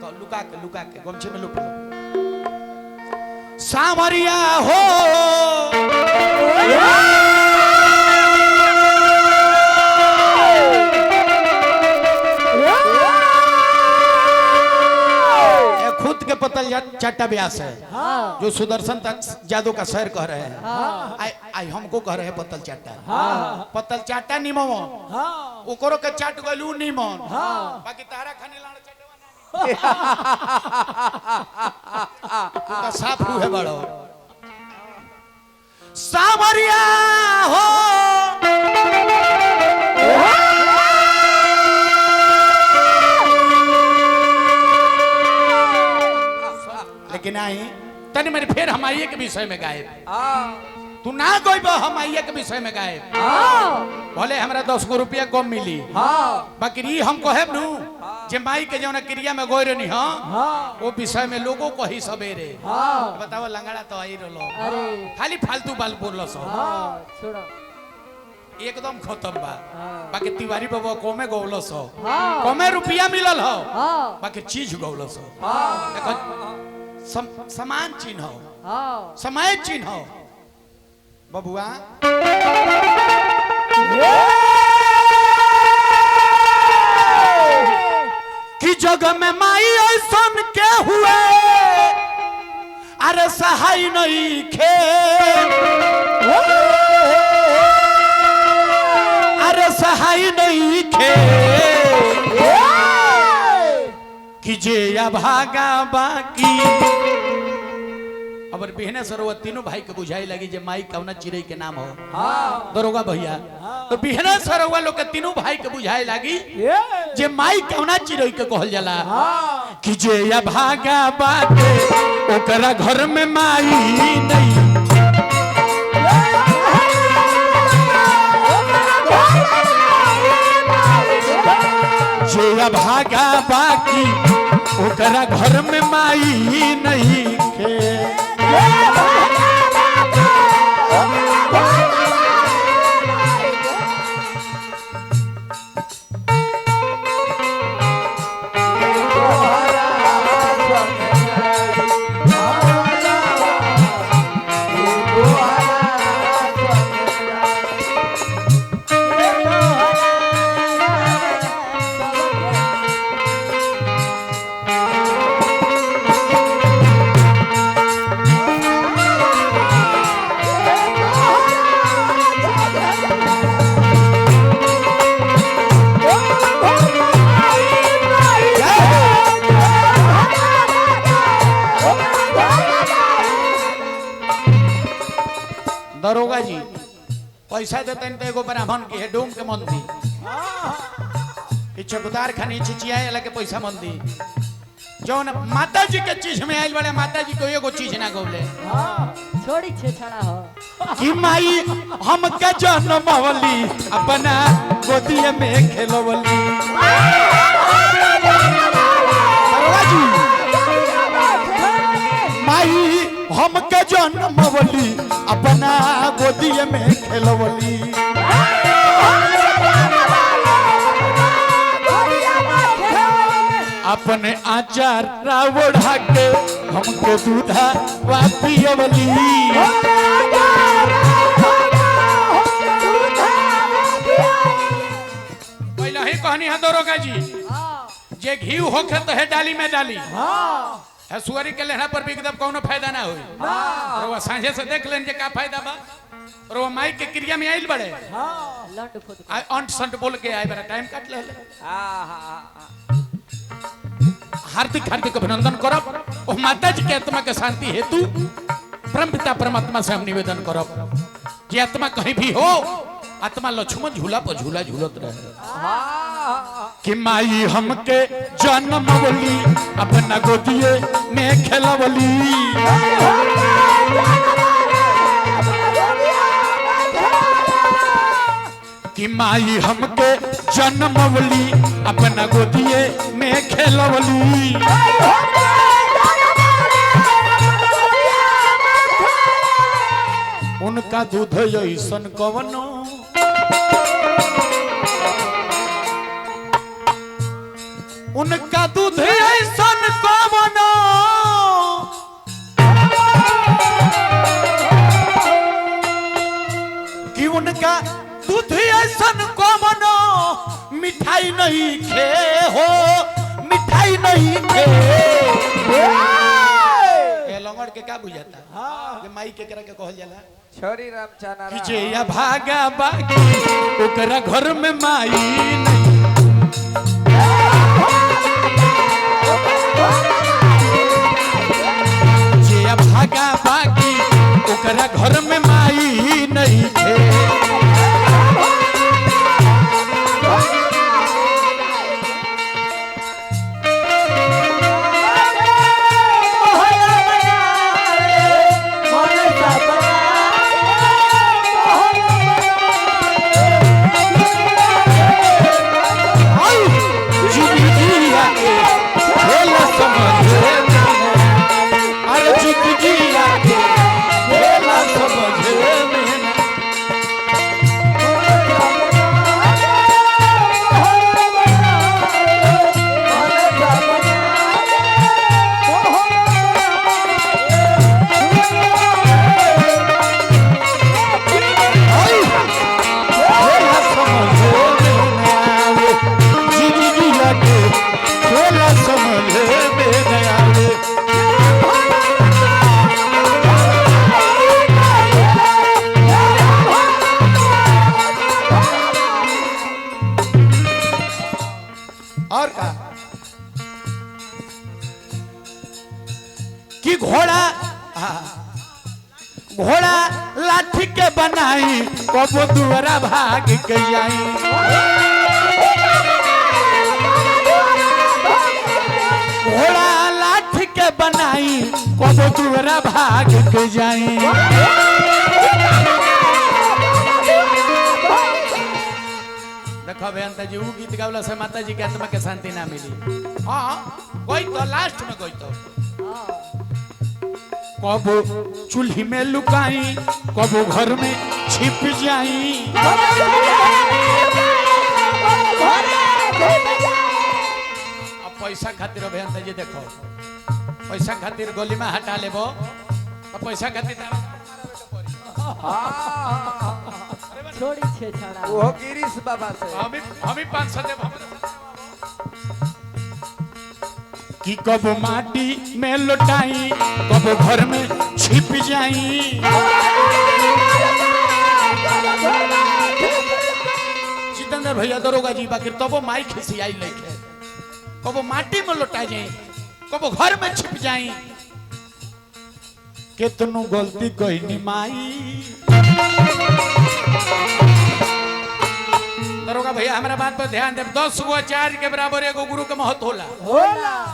लुका के गमछे में लुक सावरिया हो खुद के पतल चाटा व्यास है जो सुदर्शन जादव का शहर कह रहे हैं। आई हमको कह रहे हैं पतल चाटा निमन ओकरो के चाट गलू निमन बाकी तारा खाने लाड़ चटवा साफ हुए बड़ो सावरिया हो लेकिन आई तने मेरे फिर हमारे के विषय में गायब तू ना कोई हमारे के विषय में गायब भले हमरा 10 गो रुपया कम मिली बाकी हम कहे नू जे माई के जौन क्रिया में गोय रहनी वो विषय में लोगों को ही सवेरे बताओ लंगड़ा तो आई रहो खाली फालतू बाल बोल एकदम खत्म बा बाकी तिवारी बाबा कोमे गौलो सो कोमे रुपया मिलल हो बाकी चीज गौलो सो देखो समान चिन्ह हो समय चिन्ह हो बबुआ कि जग में माई ऐसन के हुए अरे सहाय नहीं खे अरे सहाय नहीं खे कि जे या भागा बाकी अब बिहने सरोवर तीनों भाई के बुझाई लगी जे माई कौना चिड़ै के नाम हो दरोगा भैया तो बिहने सरोवर लोग के तीनों भाई के बुझाई लगी जे माई कौना चिड़ै के कहल जाला कि जे या भागा बाटे ओकरा घर में माई नहीं जे या भागा बाकी ओकरा घर में माई नहीं के दरोगा जी पैसा देते तो एगो ब्राह्मण की है डोम के मंदी चकुदार खानी चिचिया के पैसा मंदी जौन माता जी के चीज में आयल बड़े माता जी को एगो चीज ना गौले छोड़ी छे छड़ा हो कि माई हम के जन्मवली अपना गोदिए में खेलवली दरोगा जी माई हम के जन्मवली अपना गोदिए में खेलवली अपने आचार रावढ़ा के हमको दूधा पियवली पहले ही कहनी है दरोगा जी जे घी होखे तो है डाली में डाली है सुअरी के लेना पर भी एकदम कोनो फायदा ना होई और वो सांझे से देख लेन जे का फायदा बा और वो माइक के क्रिया में आइल बड़े लट फुट अंट संट बोल के आए बड़ा टाइम काट ले हार्दिक हार्दिक अभिनंदन करब ओ माता जी के आत्मा के शांति हेतु परमपिता परमात्मा से हम निवेदन करब जे आत्मा कहीं भी हो आत्मा लक्ष्मण झूला पर झूला झूलत रहे कि माई हमके जन्मवली अपना गोदिए में खेलवली कि माई हमके जन्मवली अपना गोदिए में खेलवली उनका दूध ऐसन कवनो उनका दूध ऐसन कवनो कि उनका दूध ऐसन कवनो मिठाई नहीं खे हो मिठाई नहीं खे लंगड़ के का बुझाता कि माई के करा के कहल जाला छोरी रामचंद्र कि जे या भागा बाकी ओकरा घर में माई नहीं जे या भागा बाकी ओकरा घर में माई नहीं थे और का कि घोड़ा लाठी के बनाई कबो दुआरा भाग के आई घोड़ा लाठी के बनाई कबो दुआरा भाग के जाई देखो बेअंता जी वो गीत गावला से माता जी के आत्मा के शांति ना मिली हाँ कोई तो लास्ट में कोई तो कबो चूल्ही में लुकाई कबो घर में छिप जाई अब पैसा खातिर बेअंता जी देखो पैसा खातिर गोली में हटा लेबो अब पैसा खातिर छोड़ी छे छड़ा वो गिरीश बाबा से हम ही 500 देब कि कब माटी में लुटाई कब घर में छिप जाई जितेंद्र भैया दरोगा जी बाकी तब माई खिसियाई लेके कब माटी में लुटा जाई कब घर में छिप जाई कितनु गलती कहनी माई दरोगा भैया हमारा बात पर ध्यान दे 10 गो आचार्य के बराबर एगो गुरु के महत्व होला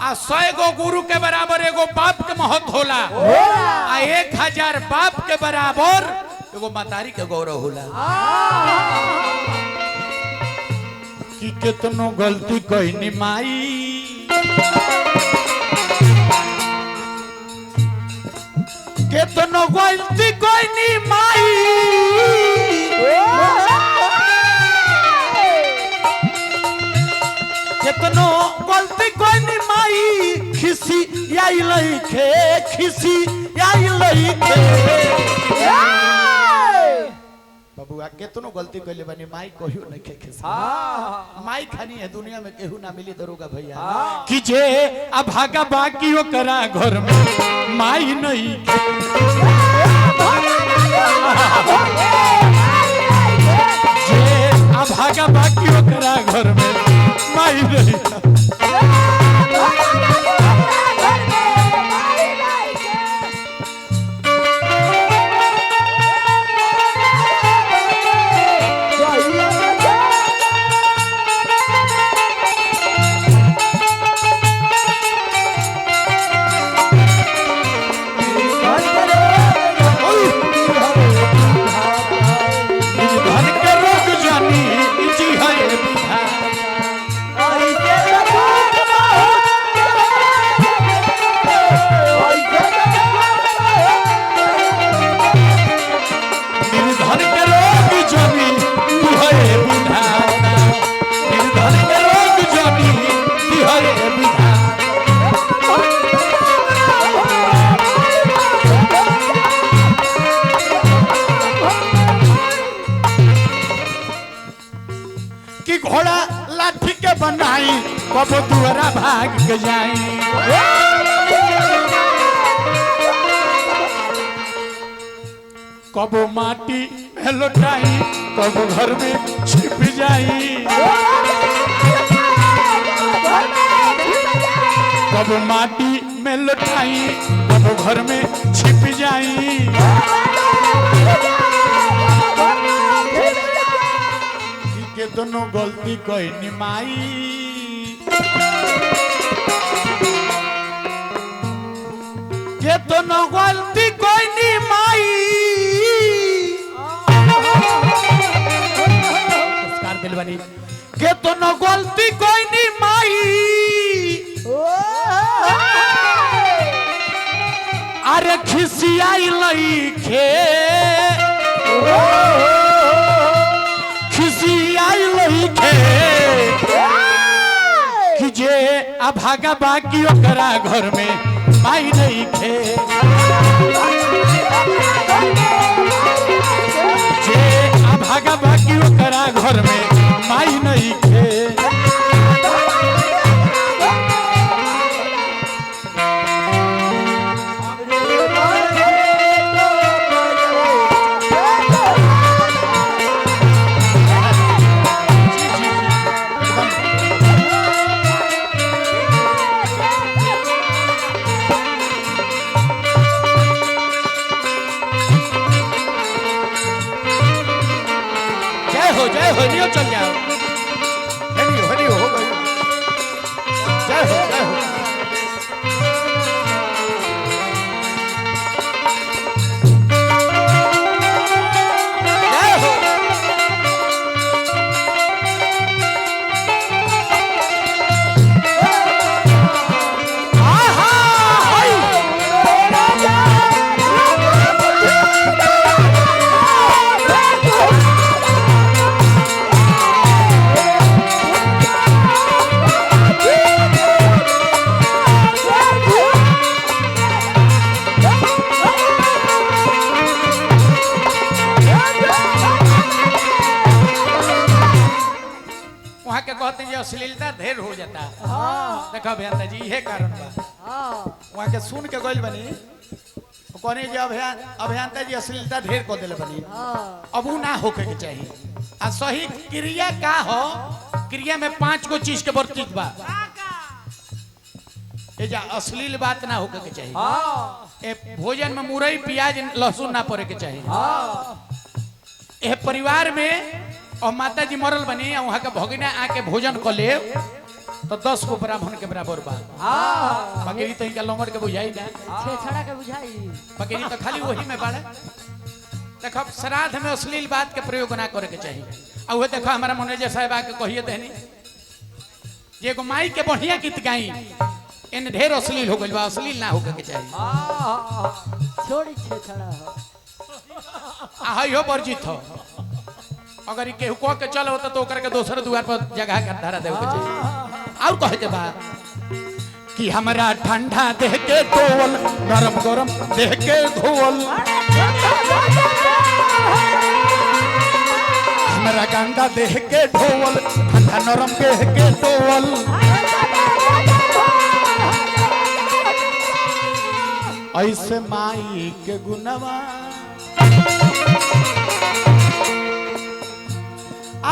आ 100 गो गुरु के बराबर एगो बाप के महत्व होला आ 1000 बाप के बराबर एगो मातारी के गौरव होला कि कितनो गलती कहनी माई कितनो गलती कहनी माई कितनो गलती कहनी माई खिसी आई लइखे खिसी आई लइखे बबुआ कितनो गलती कहले बनी माई कहियो नहीं के खिसी माई खानी है दुनिया में केहू ना मिली दरोगा भैया कि जे अभागा बाकी ओकरा घर में माई नहीं जे अभागा बाकी ओकरा घर में माई नहीं धन के रोग जानी जी है बिहार कब दुआरा भाग के जाई कब माटी में लौटाई कब घर में छिप जाई कब माटी में लौटाई कब घर में छिप जाई के दोनों गलती कोई निमाई के दोनों गलती कोई निमाई नमस्कार दिलवानी के दोनों गलती कोई निमाई अरे खिसियाई लईखे खिसियाई लईखे कि जे अभागा बाकी ओकरा घर में माई नहीं खे जे अभागा बाकी ओकरा घर में माई नहीं खे जय हो नियो चल जाओ हरियो हो गई जय हो जय हो आहा हाय कहते हैं अश्लीलता ढेर हो जाता देखो अभियंता जी यह कारण बा वहाँ के सुन के गइल बनी कहने जे अभियंता जी अश्लीलता ढेर कर दिले बनी अब वो ना होके के चाहिए आ सही क्रिया का हो क्रिया में 5 गो चीज के वर्तित बा ए जा अश्लील बात ना होके के चाहिए ए भोजन में मुरई प्याज लहसुन ना पड़े के चाहिए ए परिवार में और माता जी मरल बनी वहाँ के भगिना आके भोजन कर ले तो 10 गो ब्राह्मण के बराबर बा बकरी तो इनका लोमड़ के बुझाई ना छेछड़ा के बुझाई बकरी तो खाली वही में बाड़े देखो श्राद्ध में अश्लील बात के प्रयोग ना करे के चाहिए और वो देखो हमारा मैनेजर साहब आके कहिए देनी जे को माई के बढ़िया गीत गाई इन ढेर अश्लील हो गइल बा अश्लील ना होके के चाहिए छोड़ी छेछड़ा हो वर्जित हो अगर केहू कह के चल होता तो करके दोसर द्वार पर जगह कर धरा देव के चाहिए और कहे के बा कि हमरा ठंडा देह के धोवल नरम गरम देह के धोवल हमरा गंगा देह के धोवल ठंडा नरम देह के धोवल ऐसे माई के गुनवा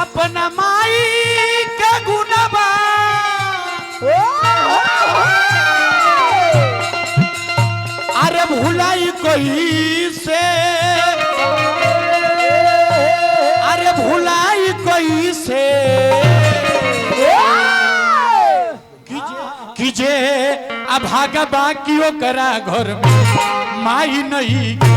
अपना माई के गुनवा अरे भुलाई कोई से अरे भुलाई कोई से कीजे अभागा बाकी ओकरा घर में माई नहीं के